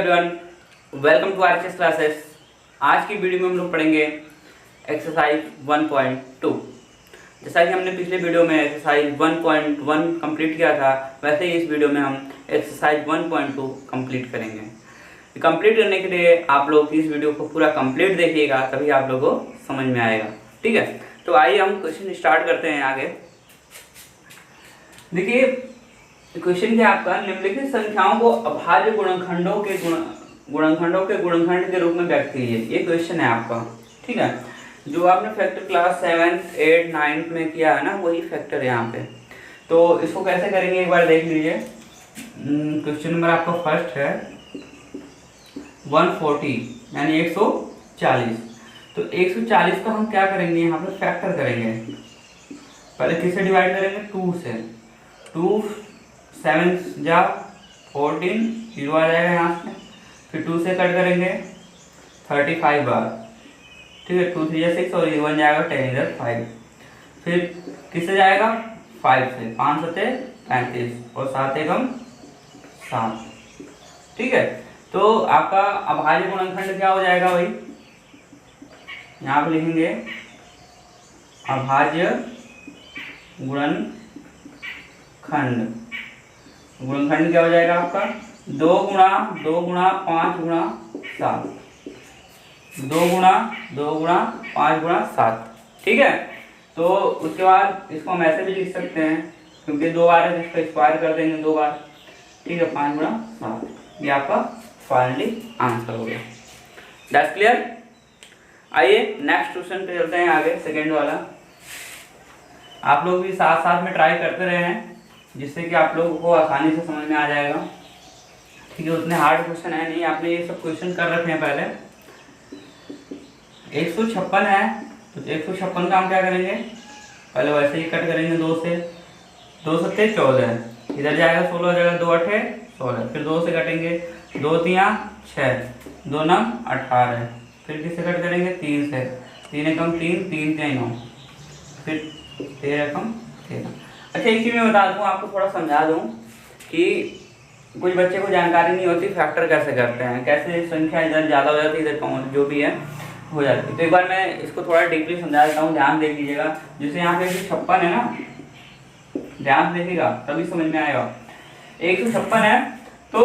Everyone, welcome to RHS classes. आज की video में हम लोग पढ़ेंगे एक्सरसाइज 1.2। जैसा कि हमने पिछले वीडियो में एक्सरसाइज 1.1 कंप्लीट किया था, वैसे ही इस वीडियो में हम एक्सरसाइज 1.2 कंप्लीट करेंगे। कंप्लीट करने के लिए आप लोग इस वीडियो को पूरा कंप्लीट देखिएगा, तभी आप लोगों को समझ में आएगा। ठीक है, तो आइए हम क्वेश्चन स्टार्ट करते हैं। आगे देखिए, क्वेश्चन क्या आपका, निम्नलिखित संख्याओं को अभाज्य गुणनखंडों के गुणनखंड के रूप में व्यक्त कीजिए। ये क्वेश्चन है आपका। ठीक है, जो आपने फैक्टर क्लास 7, 8, 9 में किया है ना, वही फैक्टर है यहाँ पे। तो इसको कैसे करेंगे एक बार देख लीजिए। क्वेश्चन नंबर आपका फर्स्ट है 140 यानी 140। तो 140 का हम क्या करेंगे, यहाँ पे फैक्टर करेंगे। पहले किससे डिवाइड करेंगे, 2 से। 2 7 जा 14, 0 आ जाएगा यहाँ से। फिर 2 से कट करेंगे 35 बार। ठीक है, 2 3 जा 6 और 1 जाएगा 10 इधर 5। फिर किससे जाएगा, 5 से। 5 सते 35 और 7 एकम 7। ठीक है, तो आपका अभाज्य गुणनखंड क्या हो जाएगा भाई, यहाँ पे लिखेंगे अभाज्य गुणनखंड क्या हो जाएगा आपका, 2 गुणा 5 गुणा 7। 2 गुणा 5 गुणा 7। ठीक है, तो उसके बाद इसको हम ऐसे भी लिख सकते हैं, क्योंकि 2 बार है, इसका स्क्वायर कर देंगे 2 बार। ठीक है, 5 गुणा 7। ये आपका फाइनली आंसर हो गया। That's clear. आइए नेक्स्ट क्वेश्चन पे चलते हैं आगे, सेकेंड वाला। आप लोग भी साथ साथ में ट्राई करते रहे हैं, जिससे कि आप लोगों को आसानी से समझ में आ जाएगा। ठीक है, उतने हार्ड क्वेश्चन है नहीं, आपने ये सब क्वेश्चन कर रखे हैं पहले। 156 है, तो 156 का हम क्या करेंगे, पहले वैसे ही कट करेंगे 2 से। 2 सत्ते 14, इधर जाएगा 16 हो जाएगा, 2 8 16। फिर 2 से कटेंगे, 2 3 6, 2 9 18। फिर किससे कट करेंगे, 3 से। 3 एकम 3, 3 3 9। फिर 13 एकम 13। अच्छा, एक चीज़ मैं बता दूँ आपको, थोड़ा समझा दूँ कि कुछ बच्चे को जानकारी नहीं होती फैक्टर कैसे करते हैं, कैसे संख्या इधर ज़्यादा हो जाती है, इधर कम हो, जो भी है हो जाती है। तो एक बार मैं इसको थोड़ा डीपली समझा देता हूँ, ध्यान देख लीजिएगा। जैसे यहाँ पे 156 है ना, ध्यान देखिएगा तभी समझ में आएगा। 156 है, तो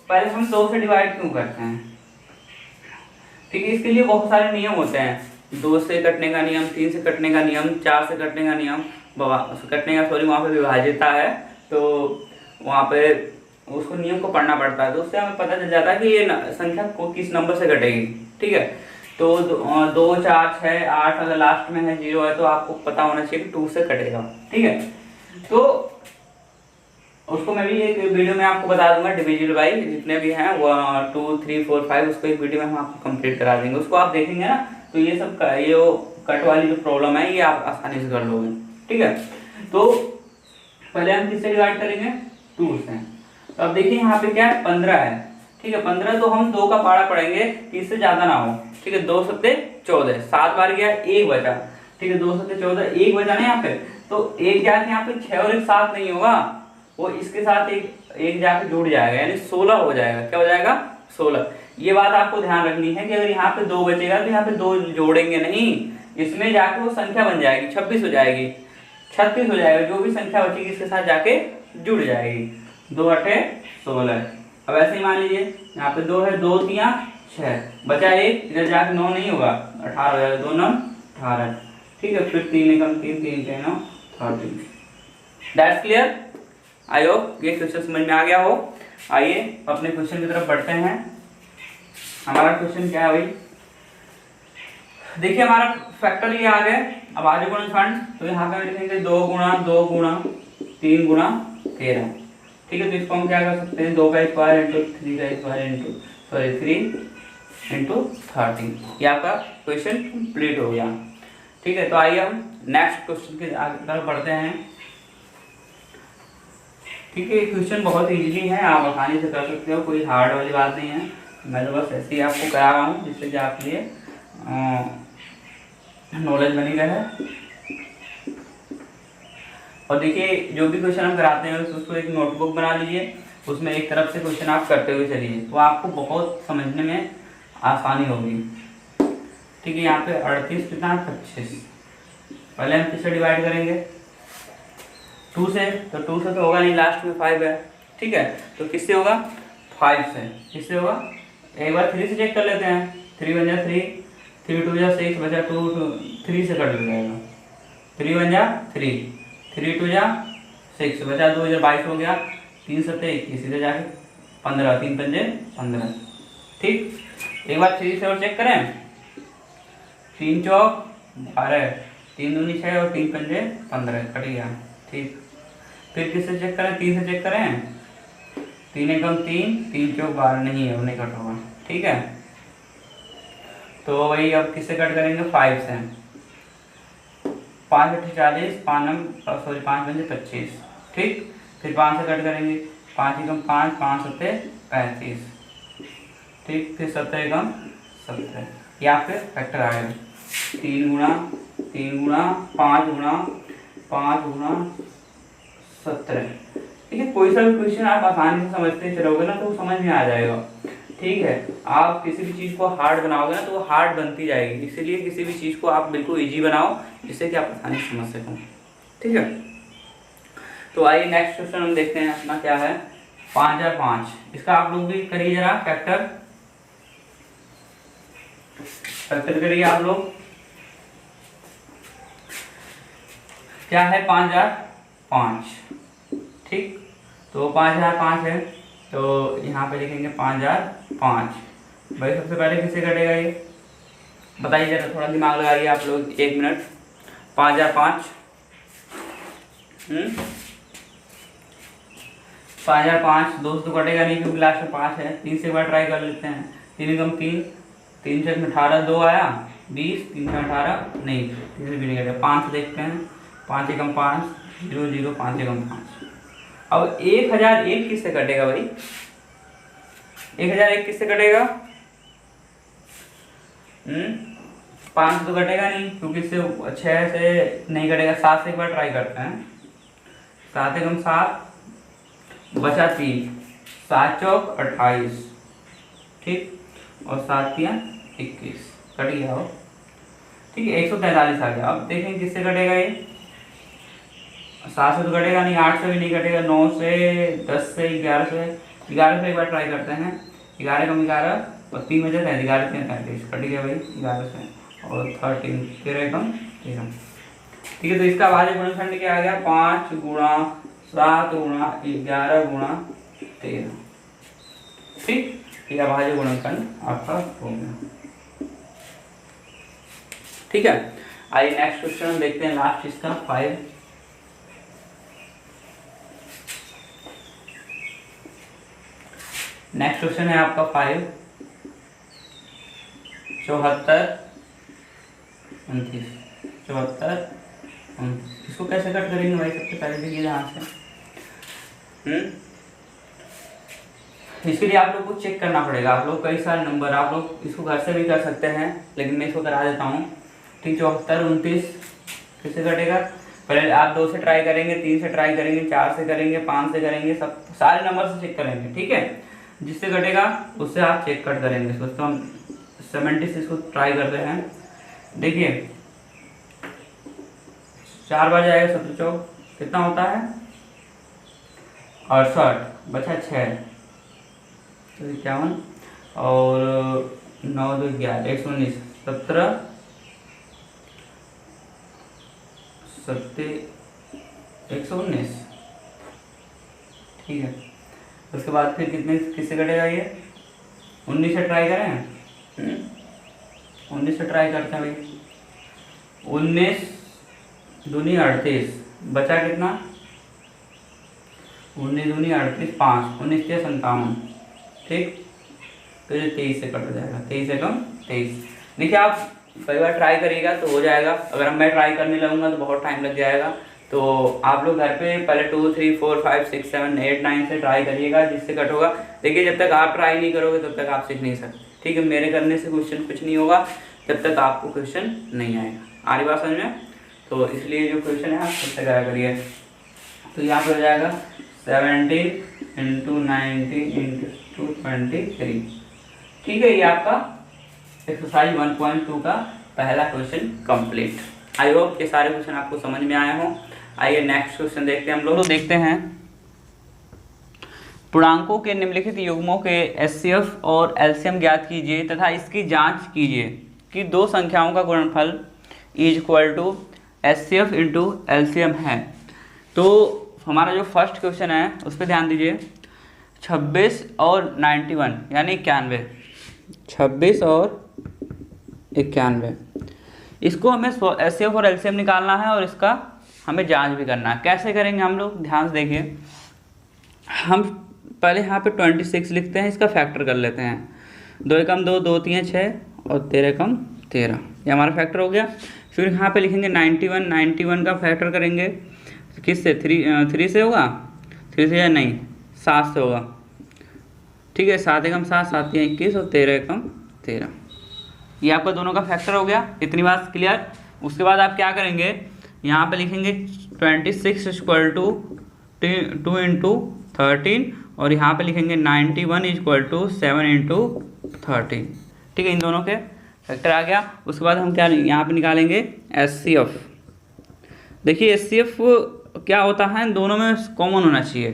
पहले हम 2 से डिवाइड क्यों करते हैं। ठीक है, इसके लिए बहुत सारे नियम होते हैं। 2 से कटने का नियम, 3 से कटने का नियम, 4 से कटने का नियम, वहाँ पे विभाज्यता है, तो वहाँ पे उसको नियम को पढ़ना पड़ता है। तो उससे हमें पता चल जाता है कि ये संख्या को किस नंबर से कटेगी। ठीक है, तो 2 4 6 8 अगर लास्ट में है 0 है, तो आपको पता होना चाहिए कि 2 से कटेगा। ठीक है, तो उसको मैं भी एक वीडियो में आपको बता दूंगा, डिविजिबल बाई जितने भी हैं 1 2 3 4 5, उसको एक वीडियो में हम आपको कंप्लीट करा देंगे। उसको आप देखेंगे ना, तो ये सब ये कट वाली जो प्रॉब्लम है, ये आप आसानी से कर लोगे। ठीक है, तो पहले हम किससे डिवाइड करेंगे, 2 से। तो अब देखिए यहाँ पे क्या है, 15 है। ठीक है, 15, तो हम 2 का पारा पढ़ेंगे कि इससे ज्यादा ना हो। ठीक है, 2 सत्ते 14, 7 बार गया 1 बचा। ठीक है, 2 सत्ते 14, 1 बचा ना यहाँ पे, तो 1 जाके यहाँ पे 6 और 1 7 नहीं होगा, वो इसके साथ एक जाके जुड़ जाएगा, यानी 16 हो जाएगा। क्या हो जाएगा, 16। ये बात आपको ध्यान रखनी है कि अगर यहाँ पे 2 बचेगा तो यहाँ पे 2 जोड़ेंगे नहीं, इसमें जाके वो संख्या बन जाएगी, 26 हो जाएगी, 36 हो जाएगा। जो भी संख्या बचेगी इसके साथ जाके जुड़ जाएगी। 2 8 16। अब ऐसे ही मान लीजिए यहाँ पे 2 है, 2 3 6 बचा 1, इधर जाके 9 नहीं होगा, 18 हो जाएगा, 2 9 18। ठीक है, फिर 3 एकम 3 3 3 9 13। That's clear. आई होप ये क्वेश्चन समझ में आ गया हो। आइए अपने क्वेश्चन की तरफ बढ़ते हैं। हमारा क्वेश्चन क्या है भाई, देखिए हमारा फैक्टर ये आ गए अभाज्य गुणनखंड। तो यहाँ पे लिखेंगे 2 गुणा 3 गुणा 13। ठीक है, तो इसको हम क्या कर सकते हैं, 2 का स्क्वायर इंटू 3 का स्क्वायर इंटू 3 इंटू 13। ये आपका क्वेश्चन कंप्लीट हो गया। ठीक है, तो आइए हम नेक्स्ट क्वेश्चन की तरफ बढ़ते हैं। ठीक है, क्वेश्चन बहुत इजीली है, आप आसानी से कर सकते हो, कोई हार्ड वाली बात नहीं है। मैं तो बस ऐसे ही आपको करा रहा हूँ, जिससे कि आपके लिए नॉलेज बनी रहे। और देखिए, जो भी क्वेश्चन हम कराते हैं उसको एक नोटबुक बना लीजिए, उसमें एक तरफ से क्वेश्चन आप करते हुए चलिए, तो आपको बहुत समझने में आसानी होगी। ठीक है, यहाँ पे 38 कितना है 25। पहले हम किससे डिवाइड करेंगे 2 से, तो 2 से तो होगा नहीं, लास्ट में 5 है। ठीक है, तो किससे होगा 5 से। किससे होगा, एक बार 3 से चेक कर लेते हैं। 3 1 जा 3, 3 2 जा 6, बचा 2 3 से कट जाएगा। 3 1 जा 3, 3 2 जा 6, बचा 2 जा 22 हो गया। 3 7 21, सीधे जाके 15, 3 5 15। ठीक, एक बार 3 से और चेक करें। 3 चौक 12, 3 दूनी 6 और 3 पंजे 15, कट गया। ठीक, फिर किससे चेक करें, 3 से चेक करें। 3 एकम 3, 3 चौक 12 नहीं है, वो नहीं कट होगा। ठीक है, तो वही अब किससे कट करेंगे 5 से। 5 8 40, 5 पंजे 25। ठीक, फिर 5 से कट करेंगे। 5 एकम 5, 5 7 35। ठीक, फिर 7 एकम 17, या फिर फैक्टर आएगा 3 गुणा 3 गुणा 5 गुणा 5 गुणा 17। देखिए, कोई सा भी क्वेश्चन आप आसानी से समझते चलोगे ना तो वो समझ में आ जाएगा। ठीक है, आप किसी भी चीज़ को हार्ड बनाओगे ना तो वो हार्ड बनती जाएगी, इसीलिए किसी भी चीज़ को आप बिल्कुल इजी बनाओ जिससे कि आप आसानी से समझ सको। ठीक है, तो आइए नेक्स्ट क्वेश्चन हम देखते हैं अपना क्या है। 5005, इसका आप लोग भी करिए जरा फैक्टर करिए आप लोग। क्या है 5005। ठीक, तो 5005 है, तो यहाँ पे लिखेंगे 5005। भाई सबसे पहले किससे कटेगा ये बताइए जरा, थोड़ा दिमाग लगाइए आप लोग 1 मिनट। 5005, 5005 2 से तो कटेगा नहीं क्योंकि लास्ट में 5 है। 3 से एक बार ट्राई कर लेते हैं। 3 एकम 3, 3 से 18, 2 आया 20, 3 से 18 नहीं, 3 से भी नहीं कटेगा। 5 देखते हैं, 5 एकम 5, 0 0, 5 एकम 5। अब 1001 किससे कटेगा भाई, 1001 किससे कटेगा 5 तो कटेगा नहीं क्योंकि इससे 6 से नहीं कटेगा। 7 से एक बार ट्राई करते हैं। 7 एकम 7, बचा 3, 7 चौक 28। ठीक, और 7 3 21, कट गया हो। ठीक है, 143 आ गया। अब देखें किससे कटेगा ये, 7 से तो कटेगा नहीं, 8 से भी नहीं कटेगा, 9 से, 10 से, 11 से। 11 से एक बार ट्राई करते हैं। 11 कम 11 और 3 बजे 11 3 35, कट गया भाई 11 से। और 13, 13 कम 13। ठीक है, तो इसका भाज्य गुणनखंड क्या आ गया 5 गुणा 7 गुणा 11 गुणा 13। ठीक, यह भाज्य गुणनखंड आपका हो गया। ठीक है, आइए नेक्स्ट क्वेश्चन देखते हैं, लास्ट इसका 5। नेक्स्ट क्वेश्चन है आपका 5, 74 29, 74 29। इसको कैसे कट करेंगे भाई, सबसे पहले देखिए यहाँ से। इसके लिए आप लोग को चेक करना पड़ेगा। आप लोग कई सारे नंबर, आप लोग इसको घर से भी कर सकते हैं, लेकिन मैं इसको करा देता हूँ। ठीक, 74 29 किससे कटेगा, पहले आप 2 से ट्राई करेंगे, 3 से ट्राई करेंगे, 4 से करेंगे, 5 से करेंगे, सब सारे नंबर से चेक करेंगे। ठीक है, जिससे कटेगा उससे आप चेक कट करेंगे इसको। तो हम 76 इसको ट्राई करते हैं। देखिए 4 बार जाएगा, 17 चौक कितना होता है 68, बचा 6 तो 51 और 9 2 11, 119, 17 119। ठीक है, उसके बाद फिर कितने किससे कटेगा ये 19 से ट्राई करें। 19 से ट्राई करते हैं भाई। 19 दूनी 38, बचा कितना 19 दूनी 38, 5 19 के 57। ठीक, तो ये 23 से कट जाएगा, 23 से कम 23। देखिए आप कई बार ट्राई करिएगा तो हो जाएगा, अगर मैं ट्राई करने लगूंगा तो बहुत टाइम लग जाएगा। तो आप लोग घर पे पहले 2 3 4 5 6 7 8 9 से ट्राई करिएगा, जिससे कट होगा। देखिए जब तक आप ट्राई नहीं करोगे तब तक आप सीख नहीं सकते। ठीक है, मेरे करने से क्वेश्चन कुछ नहीं होगा जब तक आपको क्वेश्चन नहीं आएगा। आ रही बात समझ में, तो इसलिए जो क्वेश्चन है आप खुद से करा करिए। तो यहाँ पर हो जाएगा 17 इंटू 90 इंटू 23। ठीक है, ये आपका एक्सरसाइज 1.2 का पहला क्वेश्चन कंप्लीट। आई होप ये सारे क्वेश्चन आपको समझ में आए हों। आइए नेक्स्ट क्वेश्चन देखते हैं हम लोग। देखते हैं, पूर्णांकों के निम्नलिखित युग्मों के एचसीएफ और एलसीएम ज्ञात कीजिए तथा इसकी जांच कीजिए कि दो संख्याओं का गुणनफल is equal to HCF into LCM है। तो हमारा जो फर्स्ट क्वेश्चन है उस पर ध्यान दीजिए। 26 और 91 यानी 91, 26 और 91, इसको हमें एचसीएफ और एलसीएम निकालना है और इसका हमें जांच भी करना है। कैसे करेंगे हम लोग, ध्यान से देखिए। हम पहले यहाँ पे 26 लिखते हैं, इसका फैक्टर कर लेते हैं। 2 एकम 2, 2 3 6 और 13 एकम 13, ये हमारा फैक्टर हो गया। फिर यहाँ पे लिखेंगे 91, 91 का फैक्टर करेंगे किससे, 3 से होगा, 3 से या नहीं 7 से होगा। ठीक है, 7 एकम 7, 7 3 21 और 13 एकम 13, ये आपका दोनों का फैक्टर हो गया। इतनी बात क्लियर। उसके बाद आप क्या करेंगे, यहाँ पे लिखेंगे 26 इक्वल टू 2 इंटू 13 और यहाँ पे लिखेंगे 91 इक्वल टू 7 इंटू 13। ठीक है, इन दोनों के फैक्टर आ गया। उसके बाद हम क्या यहाँ पे निकालेंगे, एचसीएफ। देखिए एचसीएफ क्या होता है, दोनों में कॉमन होना चाहिए।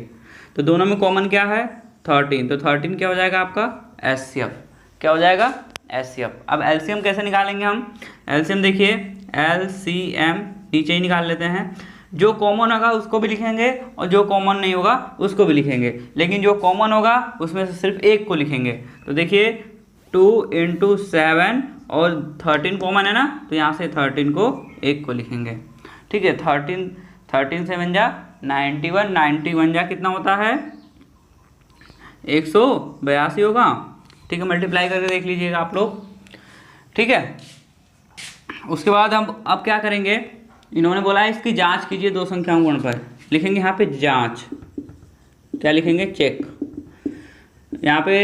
तो दोनों में कॉमन क्या है, 13, तो 13 क्या हो जाएगा आपका एचसीएफ, क्या हो जाएगा एचसीएफ। अब एलसीएम कैसे निकालेंगे हम, एलसीएम देखिए एलसीएम नीचे ही निकाल लेते हैं। जो कॉमन होगा उसको भी लिखेंगे और जो कॉमन नहीं होगा उसको भी लिखेंगे, लेकिन जो कॉमन होगा उसमें से सिर्फ एक को लिखेंगे। तो देखिए 2 इंटू 7 और 13 कॉमन है ना, तो यहाँ से 13 को 1 को लिखेंगे। ठीक है, 13 से बन जा 91, 91 जा कितना होता है 182 होगा। ठीक है, मल्टीप्लाई करके देख लीजिएगा आप लोग। ठीक है, उसके बाद हम अब क्या करेंगे, इन्होंने बोला है इसकी जांच कीजिए दो संख्याओं गुण पर। लिखेंगे यहाँ पे जांच, क्या लिखेंगे, चेक। यहाँ पे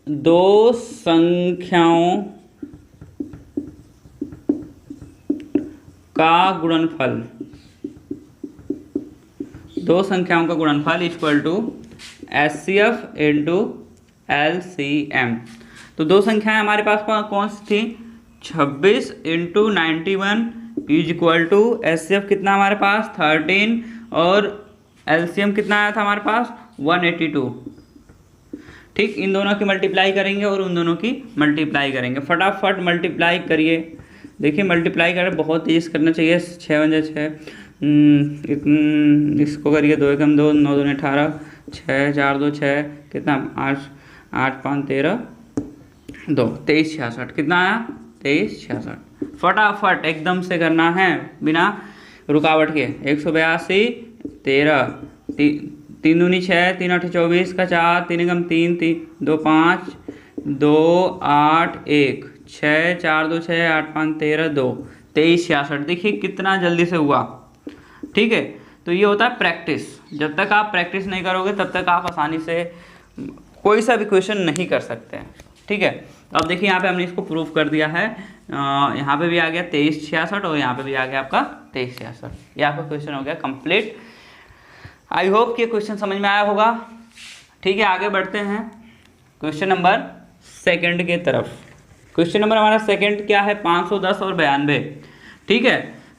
दो संख्याओं का गुणनफल, दो संख्याओं का गुणनफल equal to HCF into LCM. तो दो संख्याएं हमारे पास कौन सी थी, 26 into 91 is equal to HCF कितना हमारे पास 13 और एलसीएम कितना आया था हमारे पास 182। ठीक, इन दोनों की मल्टीप्लाई करेंगे और उन दोनों की मल्टीप्लाई करेंगे। फटाफट मल्टीप्लाई करिए। देखिए मल्टीप्लाई करें बहुत तेज करना चाहिए। 6 बन जाए 6, इसको करिए 2 एकम 2, 9 दूनी 18, 6 4 2 6 कितना 8 8 5 13 2 23 66 कितना आया 23 66। फटाफट एकदम से करना है बिना रुकावट के। 182 13 3 दूनी 6 3 8 24 का 4 3 एकम 3 2 5 2 8 1 6 4 2 6 8 5 13 2 23 66। देखिए कितना जल्दी से हुआ। ठीक है, तो ये होता है प्रैक्टिस। जब तक आप प्रैक्टिस नहीं करोगे तब तक आप आसानी से कोई सा भी क्वेश्चन नहीं कर सकते हैं। ठीक है, तो अब देखिए यहाँ पे हमने इसको प्रूफ कर दिया है। यहाँ पे भी आ गया 23 66 और यहाँ पे भी आ गया आपका 23 66। ये आपका क्वेश्चन हो गया कंप्लीट। आई होप कि क्वेश्चन समझ में आया होगा। ठीक है, आगे बढ़ते हैं क्वेश्चन नंबर सेकंड के तरफ। क्वेश्चन नंबर हमारा सेकंड क्या है, 510 और 92। ठीक है,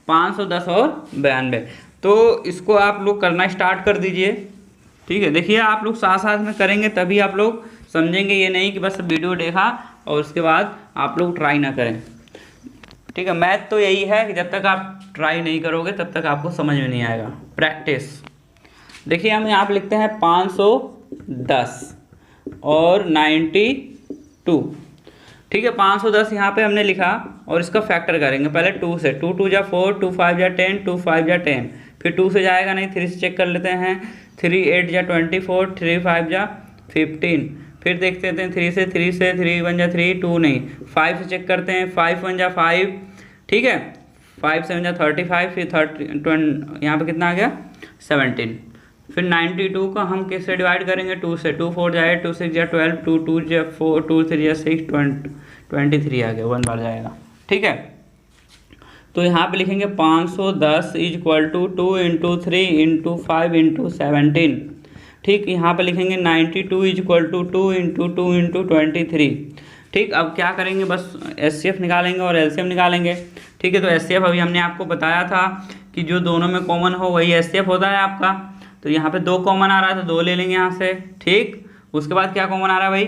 510 और 92। तो इसको आप लोग करना स्टार्ट कर दीजिए। ठीक है, देखिए आप लोग साथ साथ में करेंगे तभी आप लोग समझेंगे, ये नहीं कि बस वीडियो देखा और उसके बाद आप लोग ट्राई ना करें। ठीक है, मैथ तो यही है कि जब तक आप ट्राई नहीं करोगे तब तक आपको समझ में नहीं आएगा। प्रैक्टिस। देखिए हम यहाँ पे लिखते हैं 510 और 92। ठीक है, 510 यहाँ पे हमने लिखा और इसका फैक्टर करेंगे पहले 2 से। 2 2 जा 4, 2 5 जा 10, 2 5 जा 10। फिर 2 से जाएगा नहीं, 3 से चेक कर लेते हैं। 3 8 जा 24, 3 5 जा 15। फिर देखते हैं 3 से 3 1 जा 3, 2 नहीं। 5 से चेक करते हैं, 5 1 जा 5। ठीक है, 5 7 जा 35। फिर 30 यहाँ पे कितना आ गया 17। फिर 92 को हम किससे डिवाइड करेंगे, 2 से। 2 4 जाए, 2 6 जा 12, 2 2 जा 4, 2 3 जा 6, 23 आ गया, 1 बार जाएगा। ठीक है, तो यहाँ पे लिखेंगे 510 is equal to 2 into 3 into 5 into 17। ठीक, यहाँ पे लिखेंगे 92 इक्वल टू 2 इंटू 2 इंटू 23। ठीक, अब क्या करेंगे, बस एचसीएफ निकालेंगे और एलसीएम निकालेंगे। ठीक है, तो एचसीएफ अभी हमने आपको बताया था कि जो दोनों में कॉमन हो वही एचसीएफ होता है आपका। तो यहाँ पे 2 कॉमन आ रहा है तो 2 ले लेंगे यहाँ से। ठीक, उसके बाद क्या कॉमन आ रहा है भाई,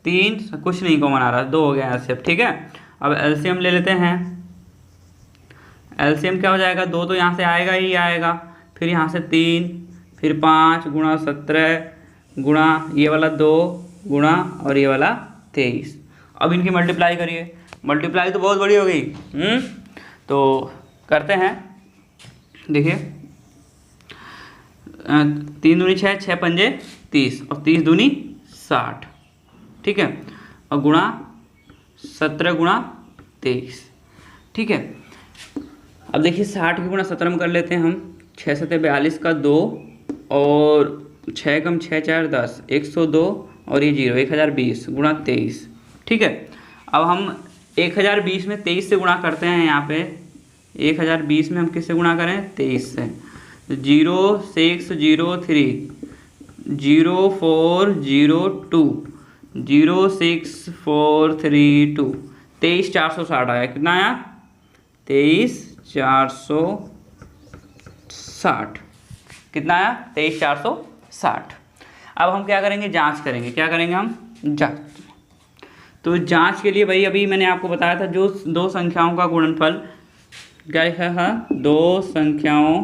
3, कुछ नहीं कॉमन आ रहा है, 2 हो गया एचसीएफ। ठीक है, अब एलसीएम ले लेते हैं। एलसीएम क्या हो जाएगा, 2 तो यहाँ से आएगा ही आएगा, फिर यहाँ से 3, फिर 5 गुणा 17 गुणा ये वाला 2 गुणा और ये वाला 23। अब इनकी मल्टीप्लाई करिए, मल्टीप्लाई तो बहुत बड़ी हो गई। तो करते हैं, देखिए 3 दूनी 6, 6 पंजे 30 और 30 दूनी 60। ठीक है, और गुणा 17 गुणा 23। ठीक है, अब देखिए 60 की गुणा 17 में कर लेते हैं हम। 6 7 42 का 2 और 6 कम 6 4 10, 102 और ये 0, 1020 गुणा 23। ठीक है, अब हम 1020 में 23 से गुणा करते हैं। यहाँ पे 1020 में हम किससे गुणा करें, 23 से। 0603 0402 06432 23460 आया। कितना आया, 23460। कितना आया, 23460। अब हम क्या करेंगे, जांच करेंगे। क्या करेंगे हम, जांच। तो जांच के लिए भाई अभी मैंने आपको बताया था जो 2 संख्याओं का गुणनफल क्या लिखा है, 2 संख्याओं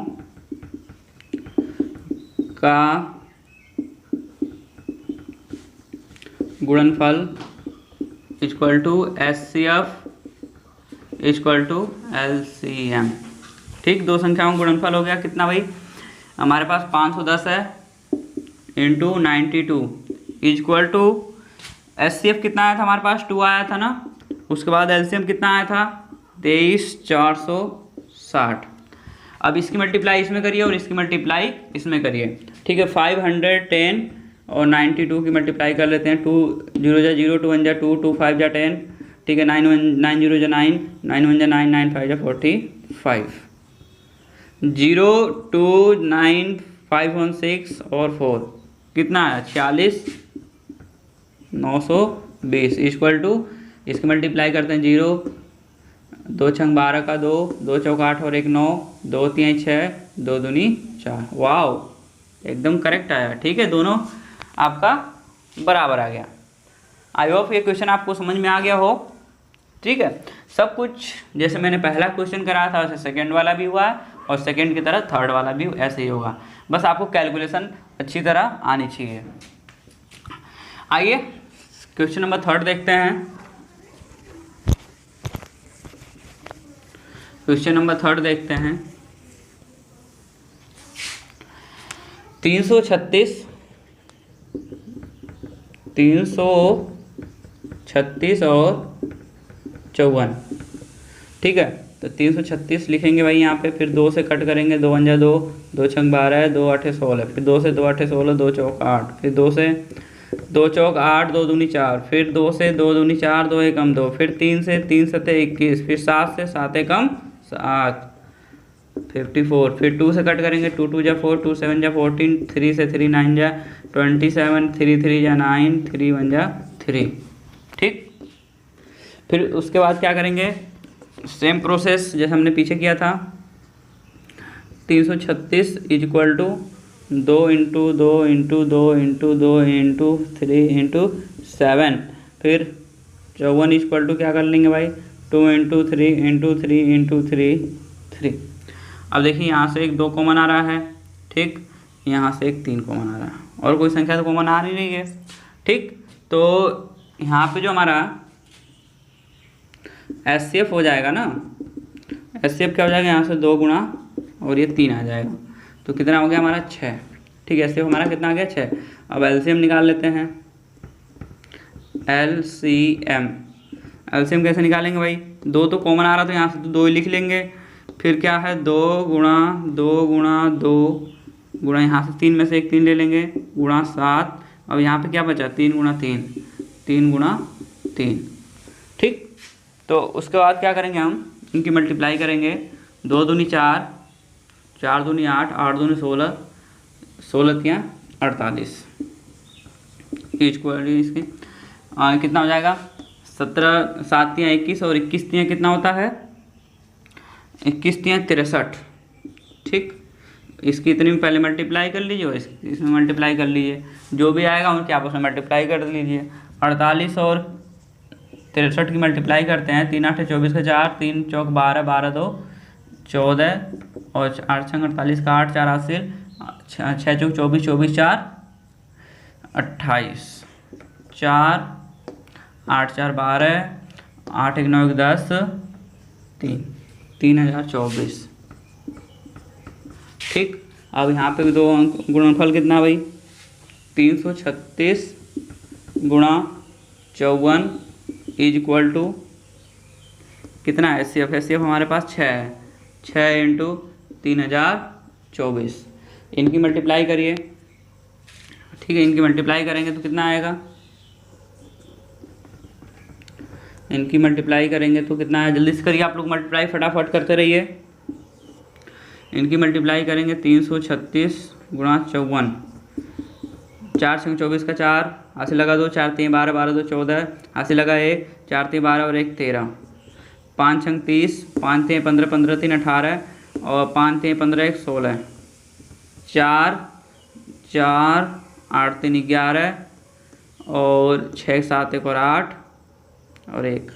का गुणनफल equal to HCF equal to LCM. ठीक, 2 संख्याओं का गुणनफल हो गया कितना भाई, हमारे पास 510 है इंटू 92 इक्वल टू एचसीएफ कितना आया था हमारे पास, 2 आया था ना। उसके बाद एलसीएम कितना आया था, 23460। अब इसकी मल्टीप्लाई इसमें करिए और इसकी मल्टीप्लाई इसमें करिए। ठीक है, 510 और 92 की मल्टीप्लाई कर लेते हैं। 2 0 जा 0, 2 1 जा 2, 2 5 जा 10। ठीक है, 9 0 जा 9, 9 1 जा 9, 9 5 जा 45। 0 2 9 5 1 6 और 4 कितना है, 46 920 इक्वल टू इसकी मल्टीप्लाई करते हैं। 0 2 छंग 12 का 2, 2 चौक 8 और 1 9, 2 3 6, 2 दूनी 4। वाओ, एकदम करेक्ट आया। ठीक है, दोनों आपका बराबर आ गया। आई होप ये क्वेश्चन आपको समझ में आ गया हो। ठीक है, सब कुछ जैसे मैंने पहला क्वेश्चन कराया था वैसे सेकंड वाला भी हुआ है और सेकंड की तरह थर्ड वाला भी ऐसे ही होगा। बस आपको कैलकुलेशन अच्छी तरह आनी चाहिए। आइए क्वेश्चन नंबर 3 देखते हैं। क्वेश्चन नंबर 3 देखते हैं। 336 और 54। ठीक है, तो 336 लिखेंगे भाई यहाँ पे, फिर 2 से कट करेंगे। 2 1 जा 2, 2 छंग 12, 2 8 16, फिर 2 से 2 8 16, 2 चौक 8, फिर 2 से 2 चौक 8, 2 दूनी 4, फिर 2 से 2 दूनी 4, 2 एकम 2, फिर 3 से 3 सते 21, फिर 7 से 7 एकम 7 54, फिर 2 से कट करेंगे। 2 2 जा 4, 2 7 जा 14, 3 से 3 9 जा 27, 3 3 जा 9, 3 1 जा 3। ठीक, फिर उसके बाद क्या करेंगे, सेम प्रोसेस जैसे हमने पीछे किया था। 336 equal to 2 into 2 into 2 into 2 into 3 into 7, फिर 54 इक्वल टू क्या कर लेंगे भाई, 2 इंटू 3 इंटू 3 इंटू 3 3। अब देखिए यहाँ से एक 2 कॉमन आ रहा है। ठीक, यहाँ से एक 3 कॉमन आ रहा है और कोई संख्या तो कॉमन आ नहीं रही है। ठीक, तो यहाँ पे जो हमारा एचसीएफ हो जाएगा ना, एचसीएफ क्या हो जाएगा, यहाँ से 2 गुणा और ये 3 आ जाएगा, तो कितना हो गया हमारा 6। ठीक है, एचसीएफ हमारा कितना आ गया 6। अब एलसीएम निकाल लेते हैं। एलसीएम कैसे निकालेंगे भाई, 2 तो कॉमन आ रहा तो यहाँ से तो 2 ही लिख लेंगे। फिर क्या है, 2 गुणा 2 गुणा 2 गुणा यहाँ से 3 में से एक 3 ले लेंगे गुणा 7। अब यहाँ पे क्या बचा, 3 गुणा 3, 3 गुणा 3। ठीक, तो उसके बाद क्या करेंगे, हम इनकी मल्टीप्लाई करेंगे। 2 दूनी 4, 4 दूनी 8, 8 दूनी 16, 16 तियाँ 48 इक्वल इसकी कितना हो जाएगा 17 7 तियाँ 21 और 21 तियाँ कितना होता है 21 तियाँ 63। ठीक, इसकी इतनी पहले मल्टीप्लाई कर लीजिए और इसमें मल्टीप्लाई कर लीजिए, जो भी आएगा उनके आपस में मल्टीप्लाई कर लीजिए। 48 और 63 की मल्टीप्लाई करते हैं, 3 8 24 का 4, 3 चौक 12, 12 2 14 और 8 6 48 का 8, 4 हासिल, 6 चौक 24, 24 4 28, 4 8 4 12, 8 1 9 1 10, 3 3024। ठीक, अब यहाँ पे भी दो अंक गुणनफल कितना भाई 336 गुणा 54 इज इक्वल टू कितना है एस सी एफ हमारे पास 6 है, 6 इंटू 3024। इनकी मल्टीप्लाई करिए। ठीक है, इनकी मल्टीप्लाई करेंगे तो कितना आएगा, इनकी मल्टीप्लाई करेंगे तो कितना है, जल्दी से करिए आप लोग मल्टीप्लाई, फटाफट करते रहिए। इनकी मल्टीप्लाई करेंगे 336 गुणा 54, 4 6 24 का 4, हासिल लगा 2, 4 3 12, 12 2 14, हासिल लगा 1, 4 3 12 और 1 13, 5 6 30, 5 3 15, 15 3 18 और 5 3 15 1 16, 4 4 8 3 11 और 6 7 1 और 8 और 1।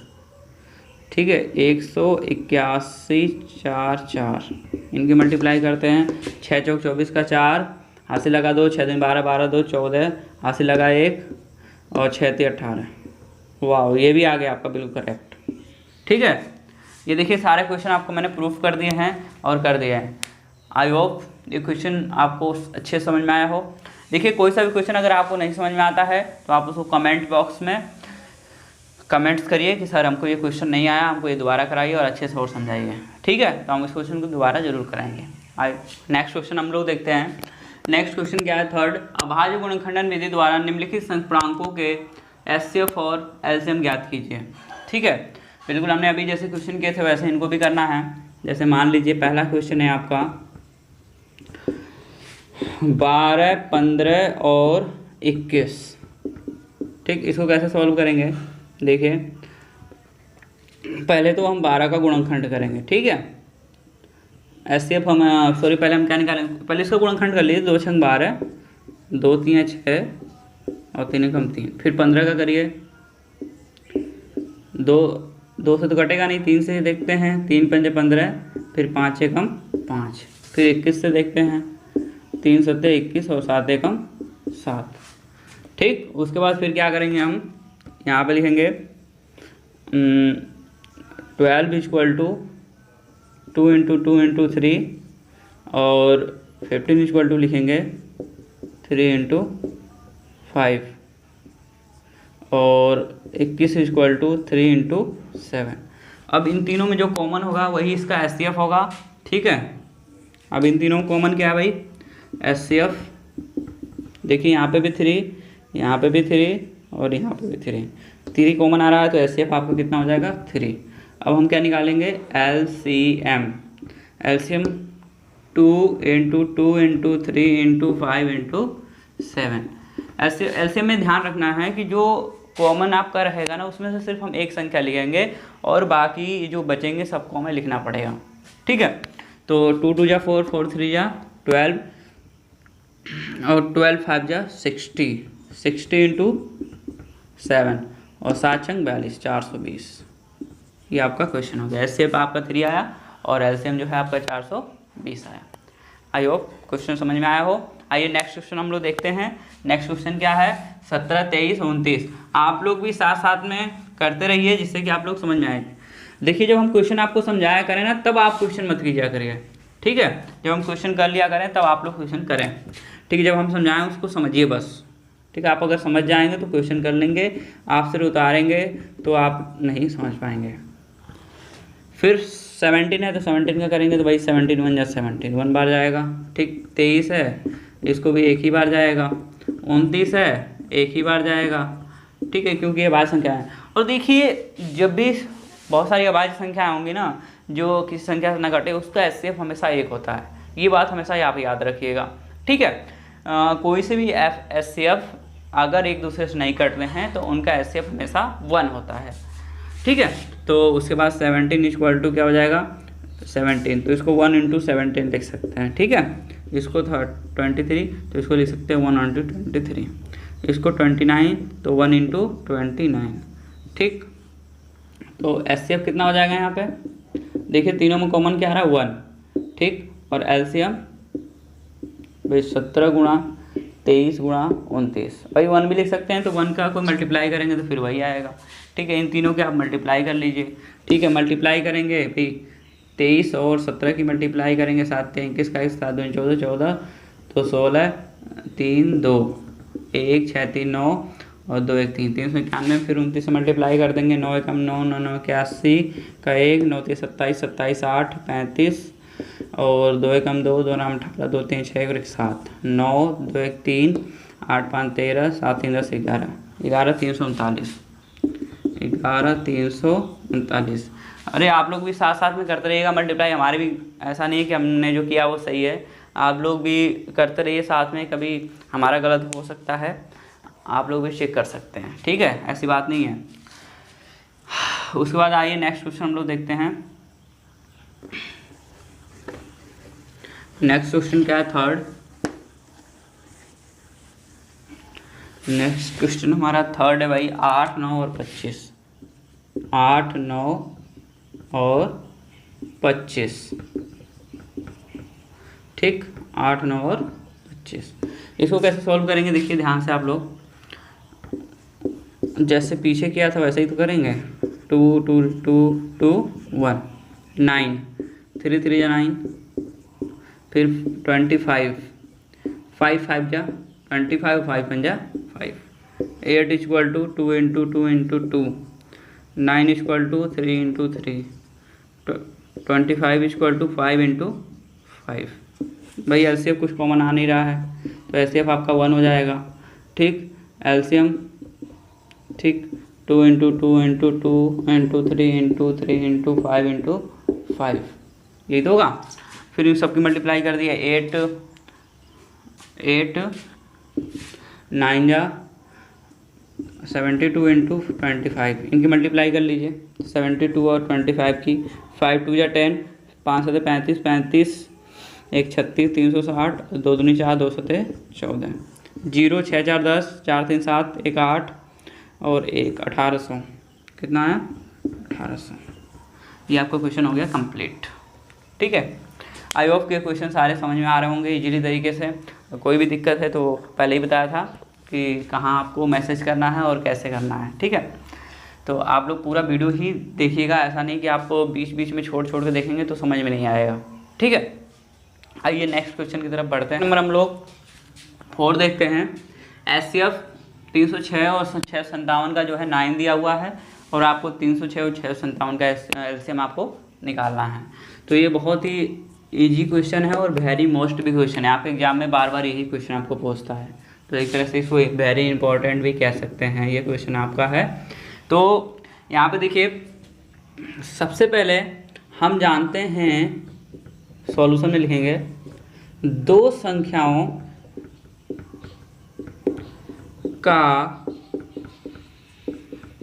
ठीक है, 181 4 4। इनकी मल्टीप्लाई करते हैं, 6 चौक 24 का 4, हासिल लगा 2, 6 3 12, 12 2 14, हासिल लगा 1 और 6 3 18। वाह, ये भी आ गया आपका बिल्कुल करेक्ट। ठीक है, ये देखिए सारे क्वेश्चन आपको मैंने प्रूफ कर दिए हैं और कर दिए हैं। आई होप ये क्वेश्चन आपको अच्छे समझ में आया हो। देखिए कोई सा भी क्वेश्चन अगर आपको नहीं समझ में आता है तो आप उसको कमेंट बॉक्स में कमेंट्स करिए कि सर हमको ये क्वेश्चन नहीं आया, हमको ये दोबारा कराइए और अच्छे से और समझाइए। ठीक है, तो हम इस क्वेश्चन को दोबारा जरूर कराएंगे। नेक्स्ट क्वेश्चन हम लोग देखते हैं। नेक्स्ट क्वेश्चन क्या है, थर्ड, अभाज्य गुणनखंडन विधि द्वारा निम्नलिखित संप्रांकों के एचसीएफ और एलसीएम ज्ञात कीजिए। ठीक है, बिल्कुल हमने अभी जैसे क्वेश्चन किए थे वैसे इनको भी करना है। जैसे मान लीजिए पहला क्वेश्चन है आपका 12 15 और 21। ठीक, इसको कैसे सॉल्व करेंगे, देखिए पहले तो हम 12 का गुणनखंड करेंगे। ठीक है, एचसीएफ हम पहले हम क्या निकालेंगे, पहले इसका गुणनखंड कर लीजिए, 2 6 12, 2 3 6 और 3 कम 3, फिर 15 का करिए, 2 से तो कटेगा नहीं, 3 से देखते हैं, 3 5 15, फिर 5 6 कम 5, फिर 21 से देखते हैं, 3 7 21 और 7 1 कम 7। ठीक, उसके बाद फिर क्या करेंगे, हम यहाँ पे लिखेंगे 12 इक्वल टू 2 इंटू 2 इंटू 3 और 15 इक्वल टू लिखेंगे 3 इंटू 5 और 21 इक्वल टू 3 इंटू 7। अब इन तीनों में जो कॉमन होगा वही इसका एचसीएफ होगा। ठीक है, अब इन तीनों में कॉमन क्या है भाई, एचसीएफ। देखिए यहाँ पे भी 3, यहाँ पे भी 3 और यहाँ पे भी 3 कॉमन आ रहा है, तो एचसीएफ आपका कितना हो जाएगा 3। अब हम क्या निकालेंगे, LCM. LCM 2 into 2 into 3 into 5 into 7। LCM में ध्यान रखना है कि जो कॉमन आपका रहेगा ना उसमें से सिर्फ हम एक संख्या लिखेंगे और बाकी जो बचेंगे सबको हमें लिखना पड़ेगा। ठीक है, तो 2 2 जा 4, 4 3 जा 12 और 12 5 जा 60, 60 इंटू 7 और 7 छंग 42, 420। ये आपका क्वेश्चन हो गया। एचसीएफ आपका 3 आया और एलसीएम जो है आपका 420 आया। आई होप क्वेश्चन समझ में आया हो। आइए नेक्स्ट क्वेश्चन हम लोग देखते हैं। नेक्स्ट क्वेश्चन क्या है, 17 23 29। आप लोग भी साथ साथ में करते रहिए जिससे कि आप लोग समझ में आए। देखिए जब हम क्वेश्चन आपको समझाया करें ना तब आप क्वेश्चन मत कीजिए करिए। ठीक है, जब हम क्वेश्चन कर लिया करें तब आप लोग क्वेश्चन करें। ठीक है, जब हम समझाएं उसको समझिए बस। ठीक है, आप अगर समझ जाएंगे तो क्वेश्चन कर लेंगे, आप सिर उतारेंगे तो आप नहीं समझ पाएंगे। फिर 17 है तो 17 का करेंगे तो भाई 17 1 जा 17, 1 बार जाएगा। ठीक, 23 है इसको भी एक ही बार जाएगा, 29 है एक ही बार जाएगा। ठीक है, क्योंकि ये अभाज्य संख्या है। और देखिए जब भी बहुत सारी अभाज्य संख्या होंगी ना जो किसी संख्या से न घटे उसका एचसीएफ हमेशा 1 होता है। ये बात हमेशा आप याद रखिएगा। ठीक है, कोई से भी HCF अगर एक दूसरे से नहीं कट रहे हैं तो उनका HCF हमेशा 1 होता है, ठीक है। तो उसके बाद 17 इक्वल टू क्या हो जाएगा 17, तो इसको 1 इंटू 17 लिख सकते हैं, ठीक है। इसको 23 तो इसको लिख सकते हैं 1 इंटू 23, इसको 29 तो 1 इंटू 29, ठीक। तो HCF कितना हो जाएगा यहाँ पे, देखिए तीनों में कॉमन क्या आ रहा है 1, ठीक। और LCM भाई 17 गुणा 23 गुणा 29, भाई 1 भी लिख सकते हैं, तो 1 का कोई मल्टीप्लाई करेंगे तो फिर वही आएगा, ठीक है। इन तीनों के आप मल्टीप्लाई कर लीजिए, ठीक है। मल्टीप्लाई करेंगे भाई 23 और 17 की मल्टीप्लाई करेंगे, 7 3 21 का 7 2 14 14 तो 16 3 2 1 6 3 9 और 2 1 3 391, फिर 29 से मल्टीप्लाई कर देंगे, 9 1 9 9 9 81 का 1 9 3 27 27 8 35 और 2 1 2 2 नाम 18 2 3 6 1 7 9 2 1 3 8 5 13 7 3 10 11 11 339 11 339। अरे आप लोग भी साथ साथ में करते रहिएगा मल्टीप्लाई, हमारे भी ऐसा नहीं है कि हमने जो किया वो सही है, आप लोग भी करते रहिए साथ में, कभी हमारा गलत हो सकता है, आप लोग भी चेक कर सकते हैं, ठीक है, ऐसी बात नहीं है। उसके बाद आइए नेक्स्ट क्वेश्चन हम लोग देखते हैं। नेक्स्ट क्वेश्चन क्या है, थर्ड। नेक्स्ट क्वेश्चन हमारा थर्ड है भाई, 8 9 और 25, 8 9 और 25, ठीक। 8 9 और 25, इसको कैसे सॉल्व करेंगे देखिए ध्यान से आप लोग, जैसे पीछे किया था वैसे ही तो करेंगे। 2 2 2 2 1 9 3 3 जा 9, फिर 25 5 5 जा 25 5 5 जा 5, 8 equal to 2 into 2 into 2, 9 equal to 3 into 3, 25 equal to 5 into 5। भाई एलसीएम कुछ कॉमन आ नहीं रहा है तो एलसीएम आपका 1 हो जाएगा, ठीक। एलसीएम, ठीक, 2 into 2 into 2 into 3 into 3 into 5 into 5, यही तो होगा। फिर इन सबकी मल्टीप्लाई कर दिया, 8 9 जा 72 इंटू 25, इनकी मल्टीप्लाई कर लीजिए 72 और 25 की, 5 2 जा 10, 5 7 35 35 1 36 360, 2 दूनी 4 2 7 14, 0 6 4 10 4 3 7 1 8 और 1 1800, कितना है 1800। ये आपका क्वेश्चन हो गया कंप्लीट, ठीक है। आई होप के क्वेश्चन सारे समझ में आ रहे होंगे इजीली तरीके से। कोई भी दिक्कत है तो पहले ही बताया था कि कहाँ आपको मैसेज करना है और कैसे करना है, ठीक है। तो आप लोग पूरा वीडियो ही देखिएगा, ऐसा नहीं कि आप बीच बीच में छोड़ छोड़ के देखेंगे तो समझ में नहीं आएगा, ठीक है। आइए नेक्स्ट क्वेश्चन की तरफ बढ़ते हैं। नंबर हम लोग 4 देखते हैं। HCF 306 और 657 का जो है 9 दिया हुआ है और आपको 306 और 657 का LCM आपको निकालना है। तो ये बहुत ही इजी क्वेश्चन है और वेरी मोस्ट भी क्वेश्चन है, आपके एग्जाम में बार बार यही क्वेश्चन आपको पूछता है, तो एक तरह से इसको वेरी इंपॉर्टेंट भी कह सकते हैं, ये क्वेश्चन आपका है। तो यहाँ पे देखिए सबसे पहले हम जानते हैं, सॉल्यूशन में लिखेंगे 2 संख्याओं का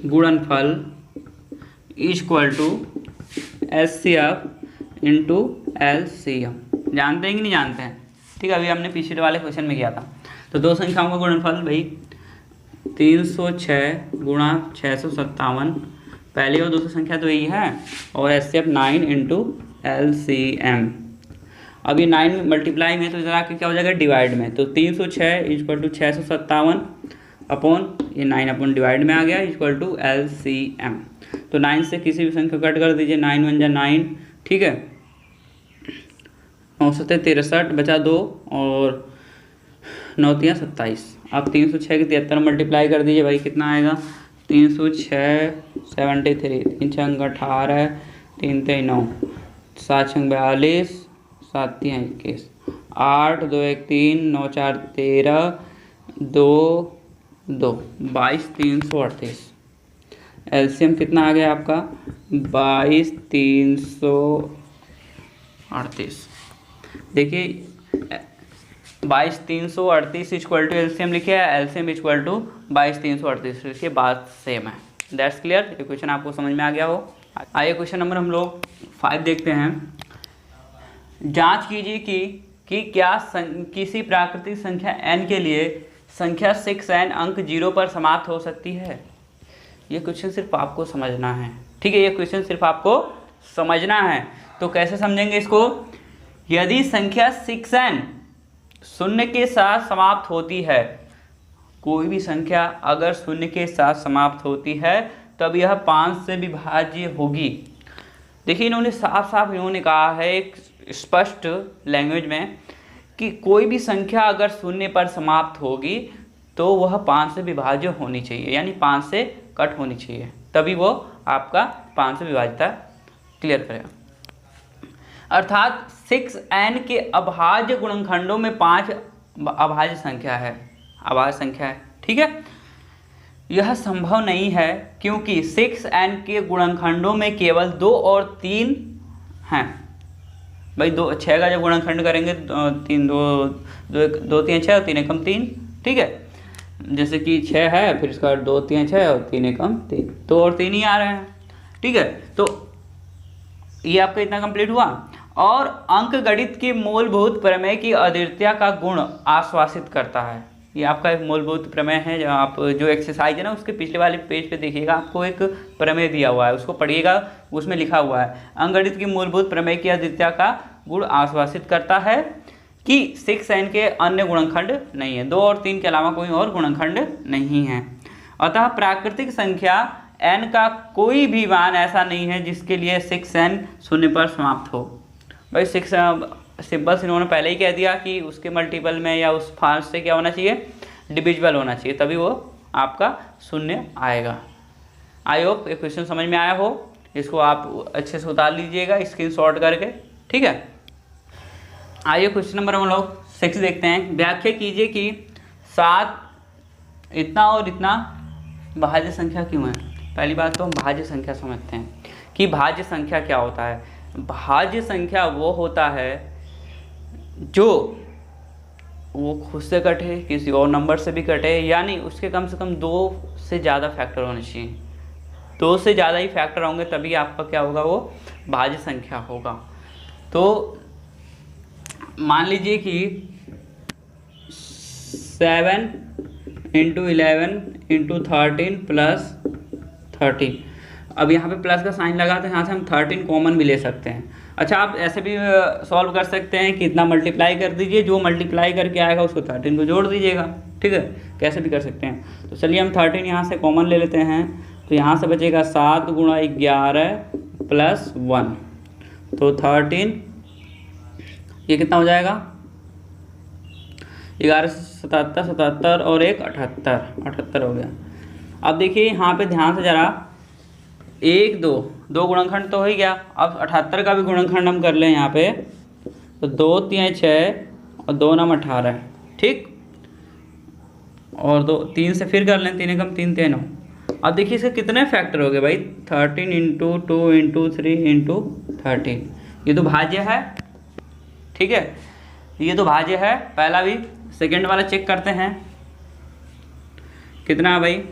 गुणनफल equal to HCF into LCM। जानते हैं कि नहीं जानते हैं, ठीक है। अभी हमने पिछले वाले क्वेश्चन में किया था। तो 2 संख्याओं का गुणनफल भाई 306 गुणा 657, पहली और दूसरी संख्या तो यही है, और HCF 9 इंटू LCM। अब ये 9 मल्टीप्लाई में तो इधर आके क्या हो जाएगा डिवाइड में, तो 306 इक्वल टू 657 अपॉन ये 9 अपॉन डिवाइड में आ गया इक्वल टू LCM। तो 9 से किसी भी संख्या कट कर दीजिए, 9 1 जा 9, ठीक है। 9 7 63 बचा 2 और 9 3 27। अब 306 की 73 मल्टीप्लाई कर दीजिए भाई, कितना आएगा 306 73, 3 6 18 3 3 9 7 6 42 7 3 21 8 2 1 3 9 4 13 2 2 22 338। एलसीएम कितना आ गया आपका 22 338। देखिए 22,338 इक्वल टू एलसीएम लिखे है, एलसीएम इक्वल टू 22,338 लिखिए, बात सेम है। दैट्स क्लियर, ये क्वेश्चन आपको समझ में आ गया हो। आइए क्वेश्चन नंबर हम लोग 5 देखते हैं। जांच कीजिए कि क्या किसी प्राकृतिक संख्या n के लिए संख्या 6n अंक 0 पर समाप्त हो सकती है। ये क्वेश्चन सिर्फ आपको समझना है, ठीक है, ये क्वेश्चन सिर्फ आपको समझना है। तो कैसे समझेंगे इसको? यदि संख्या 6n शून्य के साथ समाप्त होती है, कोई भी संख्या अगर शून्य के साथ समाप्त होती है तब यह 5 से विभाज्य होगी। देखिए इन्होंने साफ साफ इन्होंने कहा है एक स्पष्ट लैंग्वेज में कि कोई भी संख्या अगर शून्य पर समाप्त होगी तो वह 5 से विभाज्य होनी चाहिए, यानी 5 से कट होनी चाहिए, तभी वो आपका 5 से विभाज्यता क्लियर करेगा। अर्थात 6n के अभाज्य गुणनखंडों में 5 अभाज्य संख्या है, अभाज्य संख्या है, ठीक है। यह संभव नहीं है क्योंकि 6n के गुणनखंडों में केवल 2 और 3 हैं। भाई 6 का जब गुणनखंड करेंगे 2 3 6 और 3 एकम 3, ठीक है। जैसे कि 6 है, फिर इसका 2 3 6 और 3 एकम 3, 2 और 3 ही आ रहे हैं, ठीक है। तो ये आपका इतना कंप्लीट हुआ। और अंक गणित की मूलभूत प्रमेय की अद्वितीयता का गुण आश्वासित करता है। ये आपका एक मूलभूत प्रमेय है, जहाँ आप जो एक्सरसाइज है ना उसके पिछले वाले पेज पे देखिएगा, आपको एक प्रमेय दिया हुआ है, उसको पढ़िएगा, उसमें लिखा हुआ है अंकगणित की मूलभूत प्रमेय की अद्वितीयता का गुण आश्वासित करता है कि 6n के अन्य गुणनखंड नहीं है, 2 और 3 के अलावा कोई और गुणनखंड नहीं है। अतः प्राकृतिक संख्या n का कोई भी मान ऐसा नहीं है जिसके लिए 6n शून्य पर समाप्त हो। भाई 6 सिंपल से इन्होंने पहले ही कह दिया कि उसके मल्टीपल में या उस फास्ट से क्या होना चाहिए, डिविजिबल होना चाहिए, तभी वो आपका शून्य आएगा। आई होप ये क्वेश्चन समझ में आया हो, इसको आप अच्छे से उतार लीजिएगा स्क्रीनशॉट करके, ठीक है। आइए क्वेश्चन नंबर हम लोग 6 देखते हैं। व्याख्या कीजिए कि 7 इतना और इतना भाज्य संख्या क्यों है। पहली बात तो हम भाज्य संख्या समझते हैं कि भाज्य संख्या क्या होता है। भाज्य संख्या वो होता है जो वो खुद से कटे, किसी और नंबर से भी कटे, यानी उसके कम से कम 2 से ज़्यादा फैक्टर होने चाहिए। 2 से ज़्यादा ही फैक्टर होंगे तभी आपका क्या होगा, वो भाज्य संख्या होगा। तो मान लीजिए कि 7 × 11 × 13 + 13। अब यहाँ पे प्लस का साइन लगा तो यहाँ से हम 13 कॉमन भी ले सकते हैं। अच्छा, आप ऐसे भी सॉल्व कर सकते हैं कि इतना मल्टीप्लाई कर दीजिए, जो मल्टीप्लाई करके आएगा उसको 13 को जोड़ दीजिएगा, ठीक है, कैसे भी कर सकते हैं। तो चलिए हम 13 यहाँ से कॉमन ले लेते हैं, तो यहाँ से बचेगा 7 × 11 + 1, तो 13, ये कितना हो जाएगा, 11 से 77, 77 और 1 78, 78 हो गया। अब देखिए यहाँ पे ध्यान से ज़रा 1 2 गुणनखंड तो हो ही गया। अब 78 का भी गुणनखंड हम कर लें यहाँ पे, तो 2 3 6 और 2 9 18, ठीक, और 2 3 से फिर कर लें, 3 एकम 3 3 9। अब देखिए इसके कितने फैक्टर हो गए भाई, 13 × 2 × 3 × 13। ये तो भाज्य है, ठीक है, ये तो भाज्य है पहला भी। सेकेंड वाला चेक करते हैं कितना है भाई,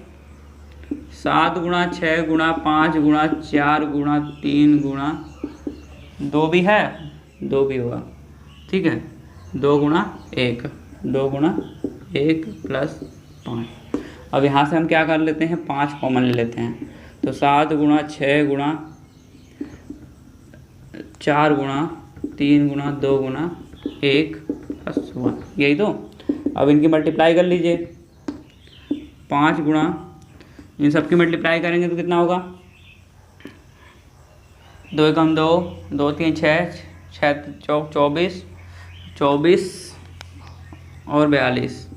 7 × 6 × 5 × 4 × 3 × 2 भी है, 2 भी होगा, ठीक है, 2 × 1, 2 × 1 + 5। अब यहाँ से हम क्या कर लेते हैं, 5 कॉमन ले लेते हैं, तो 7 × 6 × 4 × 3 × 2 × 1 + 1, यही तो। अब इनकी मल्टीप्लाई कर लीजिए, 5 गुणा, इन सब की मल्टीप्लाई करेंगे तो कितना होगा, 2 एकम 2, 2 3 6, 6 चौक 24, 24 और 42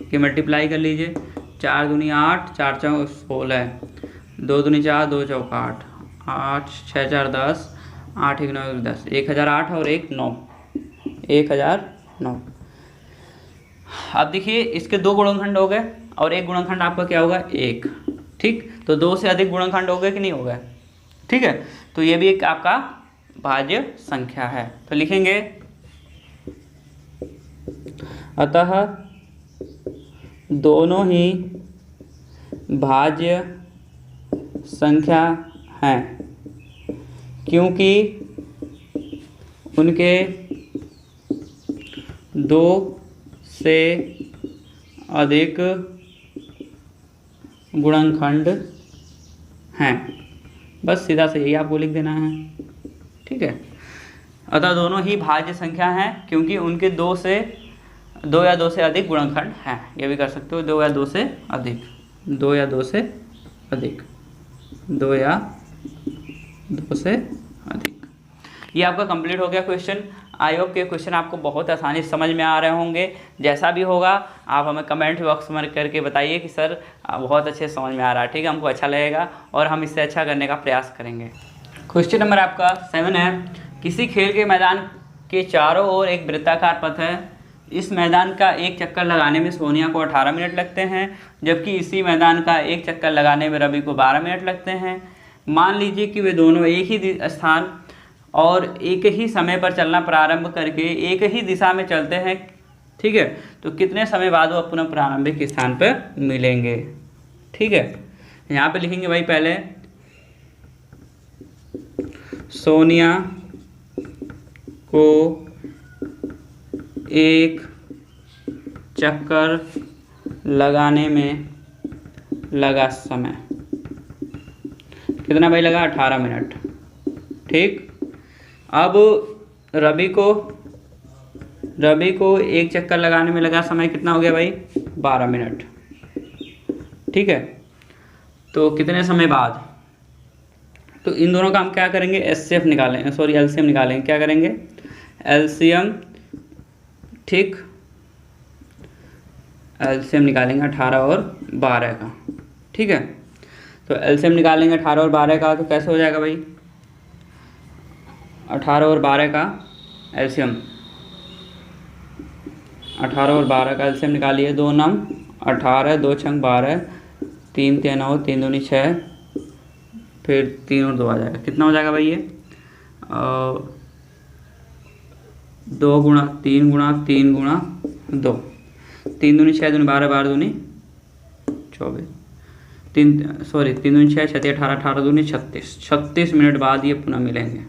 की मल्टीप्लाई कर लीजिए, 4 दूनी 8, 4 चौक 16, 2 दूनी 4, 2 चौक 8, 8 6 4 10, 8 1 9 10, 1008 और 1 9, 1009। अब देखिए इसके 2 गुणनखंड हो गए और एक गुणनखंड आपका क्या होगा, 1, ठीक। तो 2 से अधिक गुणनखंड हो गए कि नहीं हो गए, ठीक है। तो ये भी एक आपका भाज्य संख्या है। तो लिखेंगे अतः दोनों ही भाज्य संख्या हैं क्योंकि उनके दो से अधिक गुणनखंड हैं। बस सीधा से यही आपको लिख देना है, ठीक है। अतः दोनों ही भाज्य संख्या हैं क्योंकि उनके दो या दो से अधिक गुणनखंड हैं। ये भी कर सकते हो, दो या दो से अधिक, दो या दो से अधिक, दो या दो से अधिक। ये आपका कंप्लीट हो गया क्वेश्चन। आई होप के क्वेश्चन आपको बहुत आसानी से समझ में आ रहे होंगे। जैसा भी होगा आप हमें कमेंट बॉक्स में करके बताइए कि सर बहुत अच्छे समझ में आ रहा है, ठीक है। हमको अच्छा लगेगा और हम इससे अच्छा करने का प्रयास करेंगे। क्वेश्चन नंबर आपका 7 है, किसी खेल के मैदान के चारों ओर एक वृत्ताकार पथ है। इस मैदान का एक चक्कर लगाने में सोनिया को 18 मिनट लगते हैं, जबकि इसी मैदान का एक चक्कर लगाने में रवि को 12 मिनट लगते हैं। मान लीजिए कि वे दोनों एक ही स्थान और एक ही समय पर चलना प्रारंभ करके एक ही दिशा में चलते हैं, ठीक है। तो कितने समय बाद वो पुनः प्रारंभिक स्थान पर मिलेंगे, ठीक है। यहाँ पे लिखेंगे भाई पहले सोनिया को एक चक्कर लगाने में लगा समय कितना भाई लगा, 18 मिनट, ठीक। अब रवि को एक चक्कर लगाने में लगा समय कितना हो गया भाई, 12 मिनट, ठीक है। तो कितने समय बाद, तो इन दोनों का हम क्या करेंगे, एलसीएम निकालेंगे। क्या करेंगे, एलसीएम, ठीक। एलसीएम निकालेंगे 18 और 12 का, ठीक है। तो एलसीएम निकालेंगे 18 और 12 का, तो कैसे हो जाएगा भाई, 18 और 12 का एलसीएम, 18 और 12 का एलसीएम निकालिए। 2 नम 18, 2 छंग 12, 3 3 9, 3 दूनी 6, फिर 3 और 2 आ जाएगा। कितना हो जाएगा भाई ये, 2 गुणा 3 गुणा 3 गुणा 2, 3 दूनी 6 दूनी 12, 12 दूनी 24, 3 दूनी 6, 6 18, 18 दूनी 36, 36 मिनट बाद ये पुनः मिलेंगे,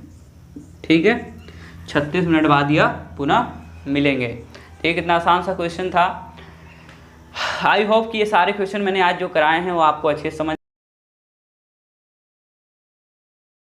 ठीक है। 36 मिनट बाद यह पुनः मिलेंगे, ठीक। इतना आसान सा क्वेश्चन था। आई होप कि ये सारे क्वेश्चन मैंने आज जो कराए हैं वो आपको अच्छे समझ